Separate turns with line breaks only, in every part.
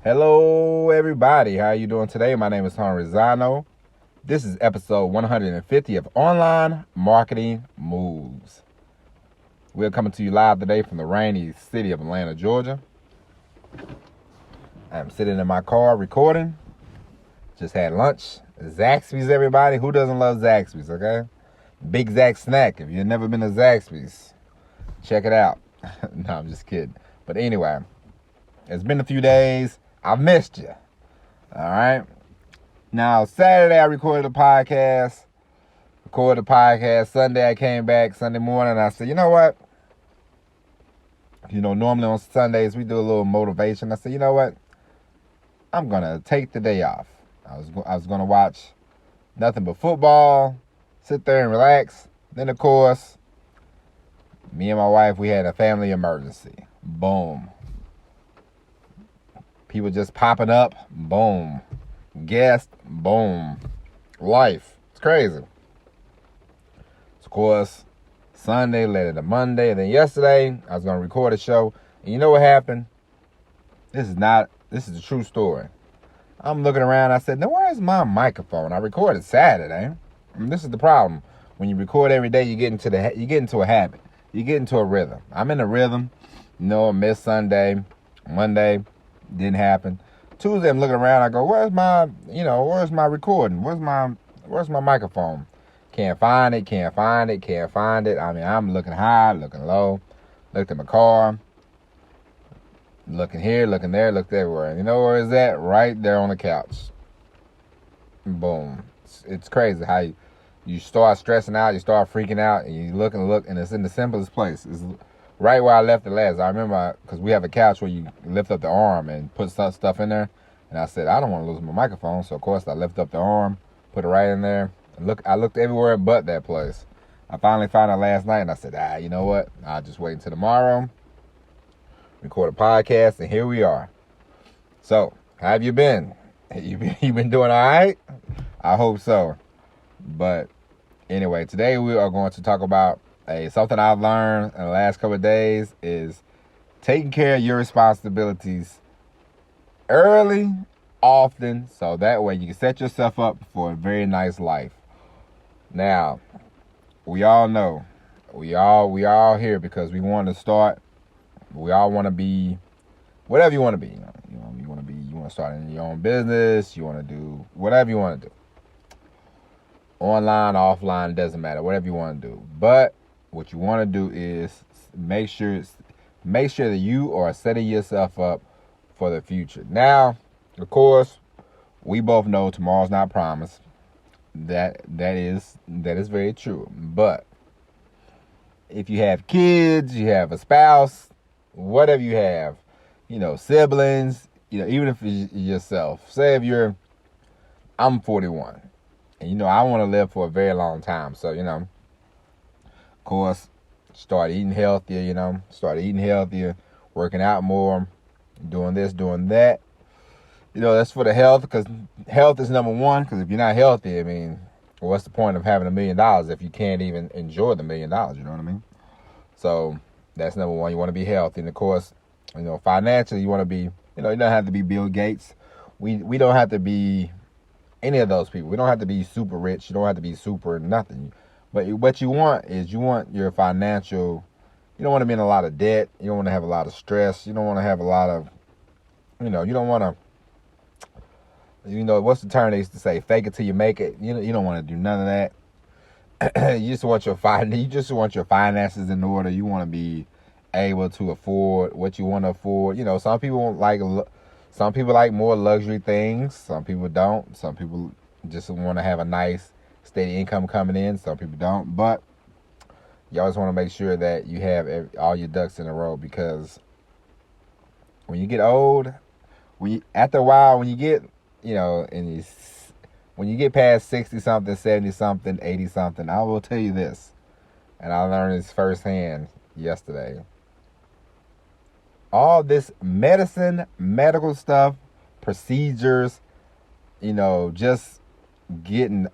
Hello, everybody. How are you doing today? My name is Tony Rizzano. This is episode 150 of Online Marketing Moves. We're coming to you live today from the rainy city of Atlanta, Georgia. I'm sitting in my car recording. Just had lunch. Zaxby's, everybody. Who doesn't love Zaxby's, okay? Big Zax snack. If you've never been to Zaxby's, check it out. No, I'm just kidding. But anyway, it's been a few days. I've missed you. All right. Now, Saturday, I recorded a podcast. Sunday, I came back Sunday morning. And I said, you know what? Normally on Sundays, we do a little motivation. I said, you know what? I'm going to take the day off. I was going to watch nothing but football, sit there and relax. Then, of course, me and my wife, we had a family emergency. Boom. People just popping up. Boom. Guest. Boom. Life. It's crazy. Of course, Sunday led into Monday. And then yesterday, I was going to record a show. And you know what happened? This is a true story. I'm looking around. I said, now where's my microphone? I recorded Saturday. And this is the problem. When you record every day, you get into a habit. You get into a rhythm. I'm in a rhythm. I missed Sunday. Monday. Didn't happen. Tuesday, I'm looking around. I go, where's my recording? Where's my microphone? Can't find it. I mean, I'm looking high, looking low. Looked at my car. Looking here, looking there, looked everywhere. And you know where it's at? Right there on the couch. Boom. It's crazy how you start stressing out, you start freaking out, and you look, and it's in the simplest place. It's right where I left it last. I remember, because we have a couch where you lift up the arm and put some stuff in there. And I said, I don't want to lose my microphone. So, of course, I lift up the arm, put it right in there. I looked everywhere but that place. I finally found it last night, and I said, you know what? I'll just wait until tomorrow, record a podcast, and here we are. So, how have you been? You been doing all right? I hope so. But anyway, today we are going to talk about something I've learned in the last couple of days is taking care of your responsibilities early, often, so that way you can set yourself up for a very nice life. Now, we all know, we all here because we want to start. We all want to be whatever you want to be. You want to start in your own business. You want to do whatever you want to do. Online, offline, doesn't matter. Whatever you want to do, but what you want to do is make sure that you are setting yourself up for the future. Now, of course, we both know tomorrow's not promised. That is very true. But if you have kids, you have a spouse, whatever you have, siblings, even if it's yourself. Say I'm 41, and I want to live for a very long time. So, of course, start eating healthier, working out more, doing this, doing that. That's for the health, because health is number one, because if you're not healthy, I mean, what's the point of having $1 million if you can't even enjoy the $1 million, you know what I mean? So that's number one. You want to be healthy. And of course, financially, you want to be, you don't have to be Bill Gates. We don't have to be any of those people. We don't have to be super rich. You don't have to be super nothing. But what you want is your financial, you don't want to be in a lot of debt. You don't want to have a lot of stress. You don't want to have a lot of, you don't want to, what's the term they used to say? Fake it till you make it. You don't want to do none of that. You just want your finances in order. You want to be able to afford what you want to afford. Some people like more luxury things. Some people don't. Some people just want to have a nice, steady income coming in. Some people don't. But you always want to make sure that you have all your ducks in a row, because when you get old, after a while, when you get, when you get past 60-something, 70-something, 80-something, I will tell you this, and I learned this firsthand yesterday. All this medical stuff, procedures, just getting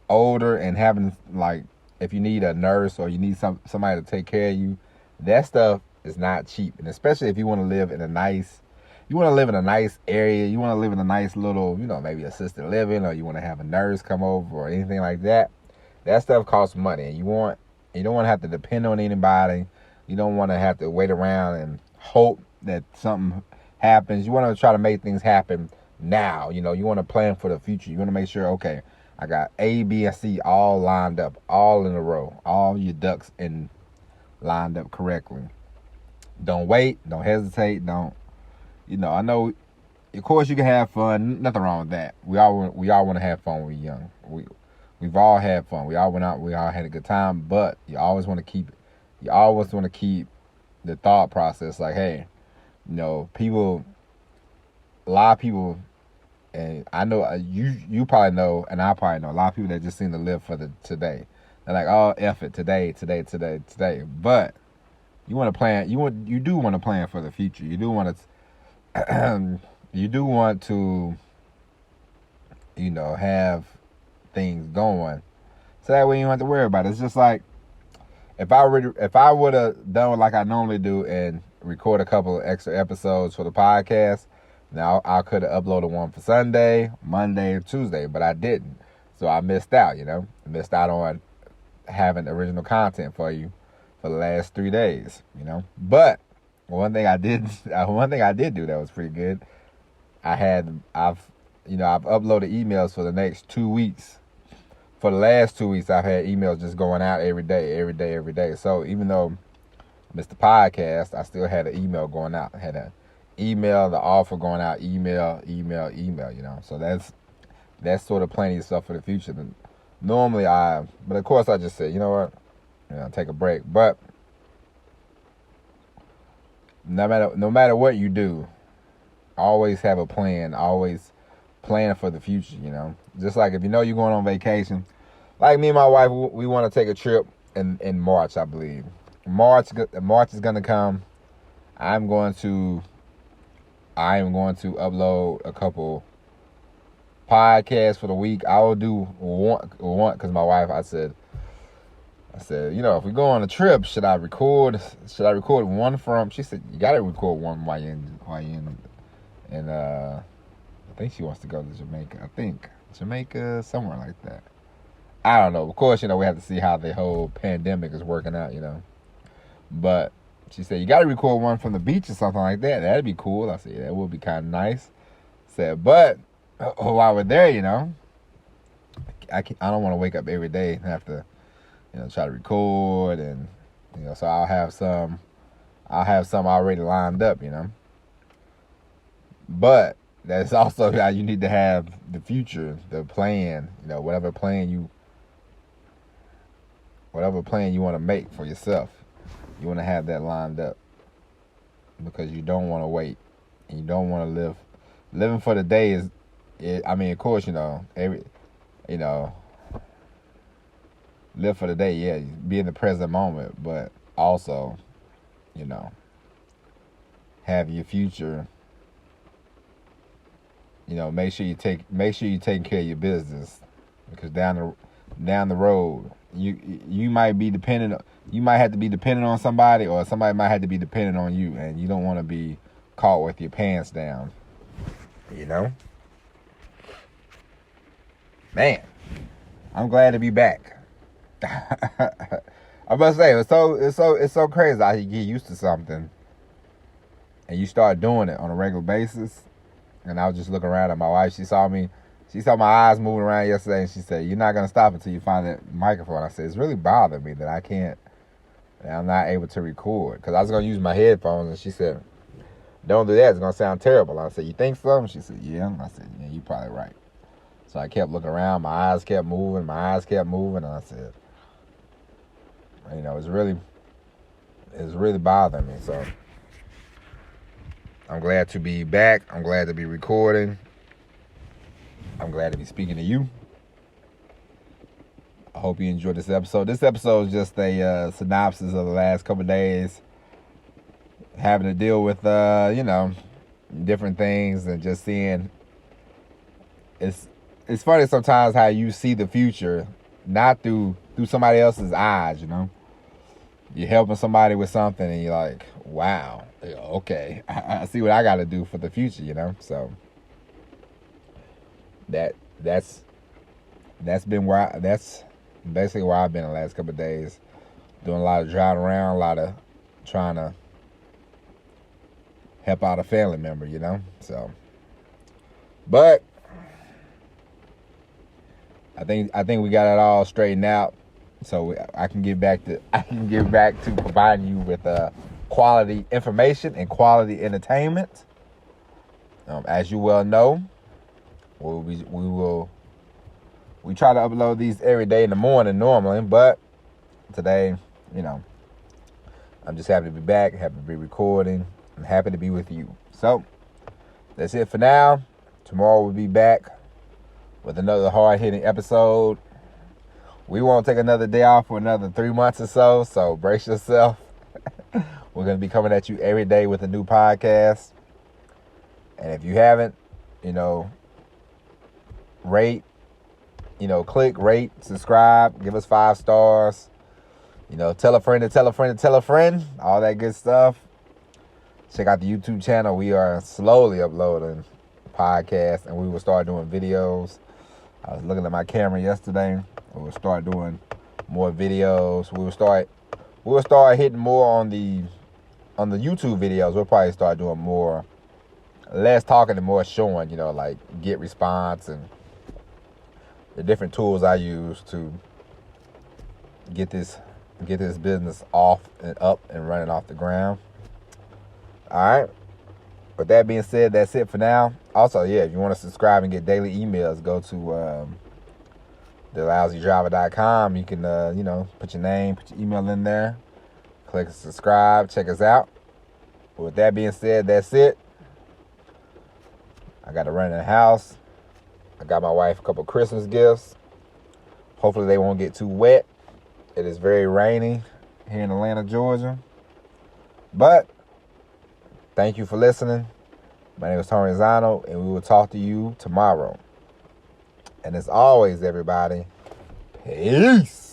older and having, like, if you need a nurse or you need somebody to take care of you, that stuff is not cheap. And especially if you want to live in a nice, you want to live in a nice area. You want to live in a nice little, maybe assisted living, or you want to have a nurse come over or anything like that. That stuff costs money, and you don't want to have to depend on anybody. You don't want to have to wait around and hope that something happens. You want to try to make things happen now. You want to plan for the future. You want to make sure, okay, I got A, B, and C all lined up, all in a row, all your ducks lined up correctly. Don't wait. Don't hesitate. Don't. I know. Of course, you can have fun. Nothing wrong with that. We all want to have fun when we're young. We've all had fun. We all went out. We all had a good time. But you always want to keep. You always want to keep the thought process like, hey, people. A lot of people, and I know you probably know, and I probably know a lot of people that just seem to live for the today. They're like, oh, F it, today. But you want to plan. You do want to plan for the future. You do want to. You do want to. Have things going, so that way you don't have to worry about it. It's just like if I would have done like I normally do and record a couple of extra episodes for the podcast. Now, I could have uploaded one for Sunday, Monday, or Tuesday, but I didn't. So I missed out, Missed out on having original content for you for the last 3 days, But one thing I did do that was pretty good. I've uploaded emails for the next 2 weeks. For the last 2 weeks, I've had emails just going out every day. So even though I missed the podcast, I still had an email going out. I had an email, the offer going out, email, So that's sort of planning yourself for the future. And normally but of course I just said, you know what, take a break. But no matter what you do, always have a plan. Always plan for the future. Just like if you're going on vacation, like me and my wife, we want to take a trip in March, I believe. March is gonna come. I am going to upload a couple podcasts for the week. I will do one because my wife, I said, if we go on a trip, should I record one from? She said, you gotta record one while you're in and I think she wants to go to Jamaica. I think Jamaica, somewhere like that. I don't know. Of course, we have to see how the whole pandemic is working out, But she said, you got to record one from the beach or something like that. That'd be cool. I said, yeah, that would be kind of nice. Said, but while we're there, I don't want to wake up every day and have to, try to record. And, so I'll have some already lined up, But that's also how you need to have the future, the plan, whatever plan you want to make for yourself. You want to have that lined up because you don't want to wait and you don't want to living for the day of course, live for the day. Yeah, be in the present moment, but also, have your future. Make sure you take care of your business because down the road, you might be dependent. You might have to be dependent on somebody, or somebody might have to be dependent on you, and you don't want to be caught with your pants down. Man, I'm glad to be back. I must say it's so crazy how you get used to something, and you start doing it on a regular basis. And I was just looking around at my wife. She saw my eyes moving around yesterday, and she said, "You're not gonna stop until you find that microphone." I said, "It's really bothering me that I'm not able to record because I was gonna use my headphones." And she said, "Don't do that. It's gonna sound terrible." I said, "You think so?" And she said, "Yeah." I said, "Yeah, you're probably right." So I kept looking around. My eyes kept moving. And I said, it's really bothering me. So I'm glad to be back. I'm glad to be recording. I'm glad to be speaking to you. I hope you enjoyed this episode. This episode is just a synopsis of the last couple of days, having to deal with, different things and just seeing. It's funny sometimes how you see the future, not through somebody else's eyes, you're helping somebody with something and you're like, wow, okay, I see what I got to do for the future, So that's that's basically where I've been the last couple of days, doing a lot of driving around, a lot of trying to help out a family member, So, but I think we got it all straightened out, so I can get back to providing you with quality information and quality entertainment. As you well know, we try to upload these every day in the morning normally, but today, I'm just happy to be back, happy to be recording, and happy to be with you. So that's it for now. Tomorrow we'll be back with another hard-hitting episode. We won't take another day off for another 3 months or so brace yourself. We're going to be coming at you every day with a new podcast. And if you haven't, rate, click, rate, subscribe, give us 5 stars. Tell a friend to tell a friend to tell a friend, all that good stuff. Check out the YouTube channel. We are slowly uploading podcasts, and we will start doing videos. I was looking at my camera yesterday. We will start doing more videos. We will start hitting more on the YouTube videos. We'll probably start doing less talking and more showing, like get response and the different tools I use to get this business off and up and running off the ground. All right. With that being said, that's it for now. Also, if you want to subscribe and get daily emails, go to thelousydriver.com. You can, put your name, put your email in there. Click subscribe. Check us out. With that being said, that's it. I got to run in the house. I got my wife a couple Christmas gifts. Hopefully they won't get too wet. It is very rainy here in Atlanta, Georgia. But thank you for listening. My name is Tony Zano, and we will talk to you tomorrow. And as always, everybody, peace.